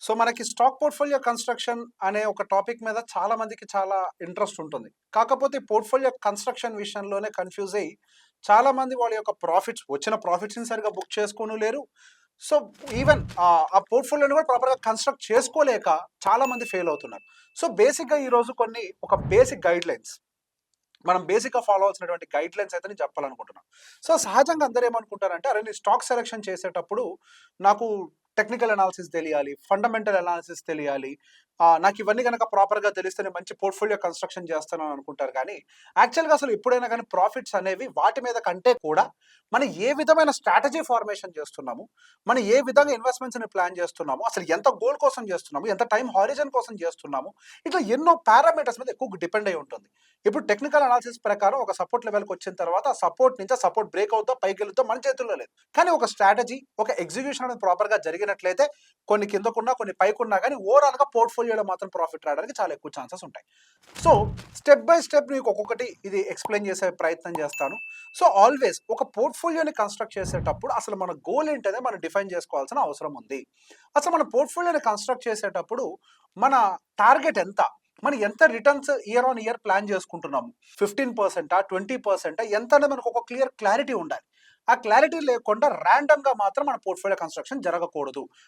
So మనకి stock portfolio construction అనే ఒక టాపిక్ మీద చాలా మందికి చాలా ఇంట్రెస్ట్ ఉంటుంది. కాకపోతే పోర్ట్ఫోలియో కన్స్ట్రక్షన్ విషయంలోనే కన్‌ఫ్యూజ్ అయ్యి చాలా మంది వాళ్ళ యొక్క వచ్చిన ప్రాఫిట్స్‌ని సరిగ్గా బుక్ చేసుకోను లేరు. సో ఈవెన్ ఆ పోర్ట్ఫోలియోని కూడా ప్రాపర్‌గా కన్‌స్ట్రక్ట్ చేసుకోలేక చాలా మంది ఫెయిల్ అవుతున్నారు. సో బేసిక్‌గా ఈరోజు ఒక బేసిక్ గైడ్‌లైన్స్ మనం బేసిక్‌గా ఫాలో అవ్వాల్సినటువంటి గైడ్‌లైన్స్ అయితే నేను చెప్పాలనుకుంటున్నాను. సో సహజంగా అందరూ ఏమనుకుంటారంటే, అరే! నేను స్టాక్ సెలక్షన్ చేసేటప్పుడు నాకు టెక్నికల్ అనాలిసిస్ తెలియాలి, ఫండమెంటల్ అనాలిసిస్ తెలియాలి. నాకు ఇవన్నీ గనక ప్రాపర్‌గా తెలిస్తే నేను మంచి పోర్ట్‌ఫోలియో కన్‌స్ట్రక్షన్ చేస్తానని అనుకుంటారు కానీ, యాక్చువల్‌గా అసలు ఎప్పుడైనా గాని ప్రాఫిట్స్ అనేవి వాటి మీద కంటే కూడా మనం ఏ విధమైన స్ట్రాటజీ ఫార్మేషన్ చేస్తున్నాము, మనం ఏ విధంగా ఇన్వెస్ట్‌మెంట్స్‌ని ప్లాన్ చేస్తున్నాము, అసలు ఎంత గోల్ కోసం చేస్తున్నాము, ఎంత టైమ్ హారిజన్ కోసం చేస్తున్నాము, ఇట్లా ఎన్నో పారామీటర్స్ మీద ఎక్కువ డిపెండ్ అయ్యి ఉంటుంది. ఇప్పుడు టెక్నికల్ అనాలిసిస్ ప్రకారం ఒక సపోర్ట్ లెవెల్‌కి వచ్చిన తర్వాత ఆ సపోర్ట్ నుంచి ఆ సపోర్ట్ బ్రేక్ అవుద్దో, పైకెళ్ళుద్దో మన చేతుల్లో లేదు. కానీ ఒక స్ట్రాటజీ, ఒక ఎగ్జిక్యూషన్ అనేది ప్రాపర్‌గా జరిగినట్లయితే కొన్ని కిందకున్నా, కొన్ని పైకున్నా గానీ ఓవరాల్‌గా పోర్ట్‌ఫోలియోలో మాత్రం ప్రాఫిట్ రావడానికి చాలా ఎక్కువ ఛాన్సెస్ ఉంటాయి. సో, స్టెప్ బై స్టెప్ మీకు ఒక్కొక్కటి ఇది ఎక్స్‌ప్లెయిన్ చేసే ప్రయత్నం చేస్తాను. సో, ఆల్వేస్ ఒక పోర్ట్‌ఫోలియోని కన్‌స్ట్రక్ట్ చేసేటప్పుడు అసలు మన గోల్ ఏంటనేది మనం డిఫైన్ చేసుకోవాల్సిన అవసరం ఉంది. అసలు మన పోర్ట్‌ఫోలియోని కన్‌స్ట్రక్ట్ చేసేటప్పుడు మన టార్గెట్ ఎంత? మనం ఎంత returns year on year plan చేసుకుంటున్నాము. 15%, 20% ఎంత అనేది మనకు ఒక క్లియర్ క్లారిటీ ఉండాలి. ఆ క్లారిటీ లేకుండా రాండమ్‌గా మాత్రం మన పోర్ట్‌ఫోలియో కన్‌స్ట్రక్షన్ జరగకూడదు.